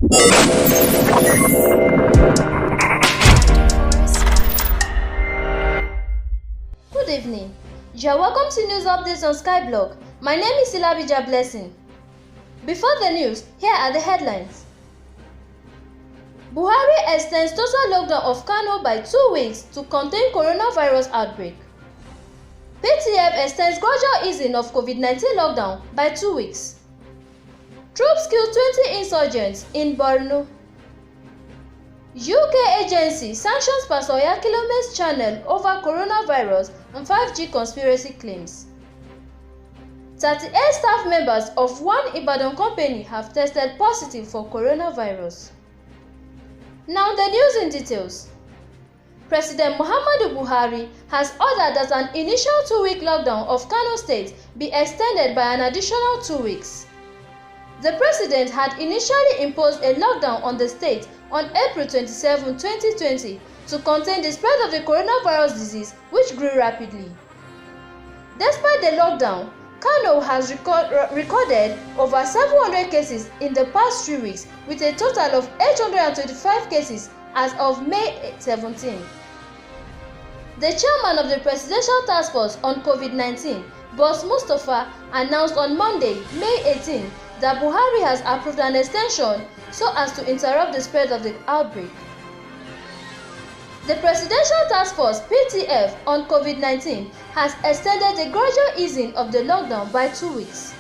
Good evening. You are welcome to news updates on Skyblog. My name is Silabija Blessing. Before the news, here are the headlines. Buhari extends total lockdown of Kano by 2 weeks to contain coronavirus outbreak. PTF extends gradual easing of COVID-19 lockdown by 2 weeks. Troops kill 20 insurgents in Borno. UK agency sanctions Pastor Oyakhilom's channel over coronavirus and 5G conspiracy claims. 38 staff members of one Ibadan company have tested positive for coronavirus. Now the news in details. President Muhammadu Buhari has ordered that an initial 2-week lockdown of Kano State be extended by an additional 2 weeks. The president had initially imposed a lockdown on the state on April 27, 2020 to contain the spread of the coronavirus disease, which grew rapidly. Despite the lockdown, Kano has recorded over 700 cases in the past 3 weeks, with a total of 825 cases as of May 17. The chairman of the Presidential Task Force on COVID-19, Boss Mustapha, announced on Monday, May 18, that Buhari has approved an extension so as to interrupt the spread of the outbreak. The Presidential Task Force (PTF) on COVID-19 has extended the gradual easing of the lockdown by 2 weeks.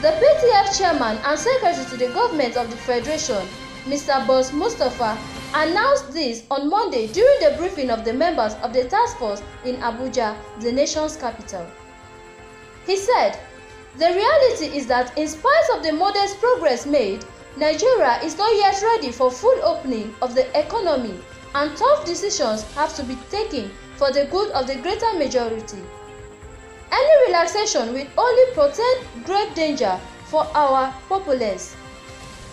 The PTF chairman and secretary to the government of the Federation, Mr. Boss Mustapha, announced this on Monday during the briefing of the members of the task force in Abuja, the nation's capital. He said, "The reality is that in spite of the modest progress made, Nigeria is not yet ready for full opening of the economy, and tough decisions have to be taken for the good of the greater majority. Any relaxation will only portend grave danger for our populace.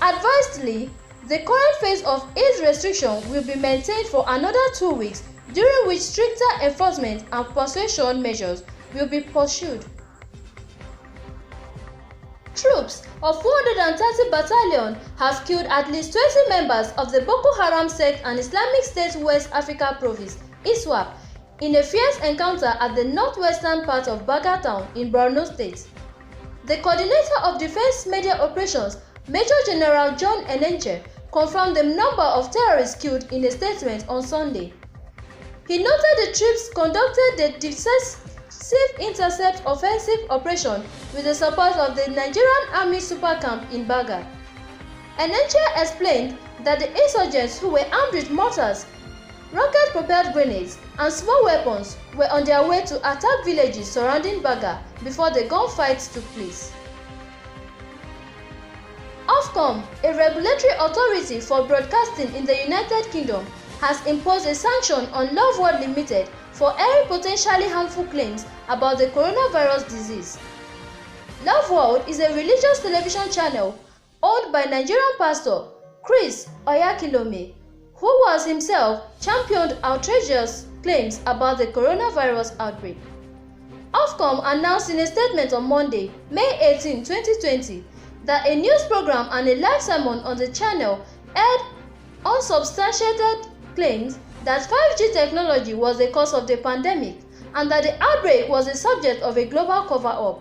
Advisedly, the current phase of ease restriction will be maintained for another 2 weeks, during which stricter enforcement and persuasion measures will be pursued." Troops of 430 Battalion have killed at least 20 members of the Boko Haram sect and Islamic State West Africa Province (ISWAP) in a fierce encounter at the northwestern part of Baga town in Borno State. The coordinator of Defense Media Operations, Major General John Enenche, confirmed the number of terrorists killed in a statement on Sunday. He noted the troops conducted the decisive intercept offensive operation with the support of the Nigerian Army Super Camp in Baga. Enenche explained that the insurgents, who were armed with mortars, rocket-propelled grenades, and small weapons, were on their way to attack villages surrounding Baga before the gunfights took place. Ofcom, a regulatory authority for broadcasting in the United Kingdom, has imposed a sanction on Love World Limited for airing potentially harmful claims about the coronavirus disease. Love World is a religious television channel owned by Nigerian pastor Chris Oyakhilome, who was himself championed outrageous claims about the coronavirus outbreak. Ofcom announced in a statement on Monday, May 18, 2020, that a news program and a live sermon on the channel aired unsubstantiated claims that 5G technology was the cause of the pandemic and that the outbreak was the subject of a global cover-up.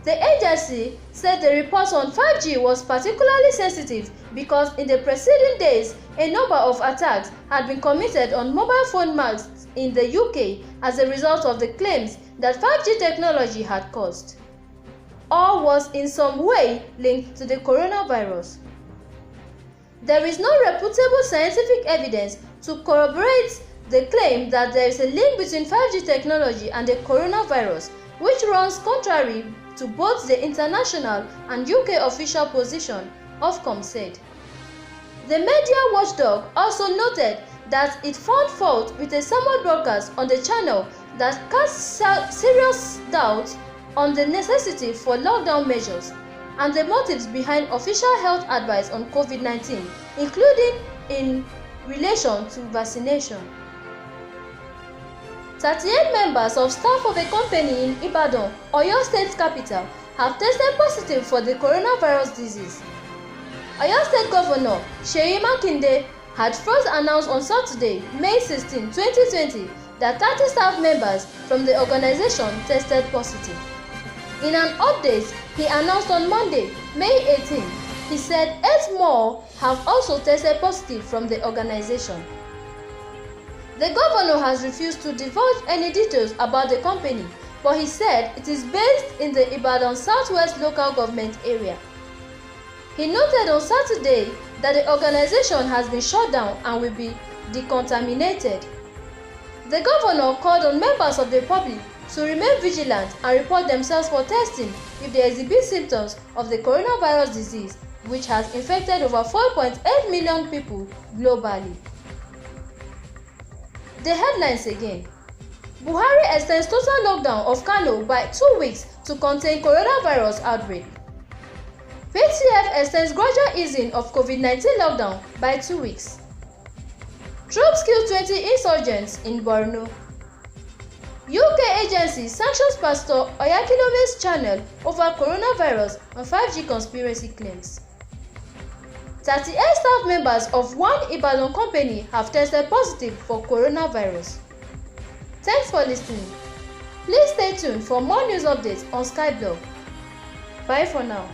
The agency said the report on 5G was particularly sensitive because in the preceding days, a number of attacks had been committed on mobile phone masts in the UK as a result of the claims that 5G technology had caused, or was in some way linked to the coronavirus. There is no reputable scientific evidence to corroborate the claim that there is a link between 5G technology and the coronavirus, which runs contrary to both the international and UK official position, Ofcom said. The media watchdog also noted that it found fault with a sermon broadcast on the channel that cast serious doubt on the necessity for lockdown measures and the motives behind official health advice on COVID-19, including in relation to vaccination. 38 members of staff of a company in Ibadan, Oyo State capital, have tested positive for the coronavirus disease. Oyo State Governor Seyi Makinde had first announced on Saturday, May 16, 2020, that 30 staff members from the organization tested positive. In an update he announced on Monday, May 18, he said 8 more have also tested positive from the organization. The governor has refused to divulge any details about the company, but he said it is based in the Ibadan Southwest local government area. He noted on Saturday that the organization has been shut down and will be decontaminated. The governor called on members of the public to remain vigilant and report themselves for testing if they exhibit symptoms of the coronavirus disease, which has infected over 4.8 million people globally. The headlines again. Buhari extends total lockdown of Kano by 2 weeks to contain coronavirus outbreak. PTF extends gradual easing of COVID-19 lockdown by 2 weeks. Troops kill 20 insurgents in Borno. UK agency sanctions Pastor Oyakhilom's channel over coronavirus and 5G conspiracy claims. 38 staff members of one Ibadan company have tested positive for coronavirus. Thanks for listening. Please stay tuned for more news updates on Skyblog. Bye for now.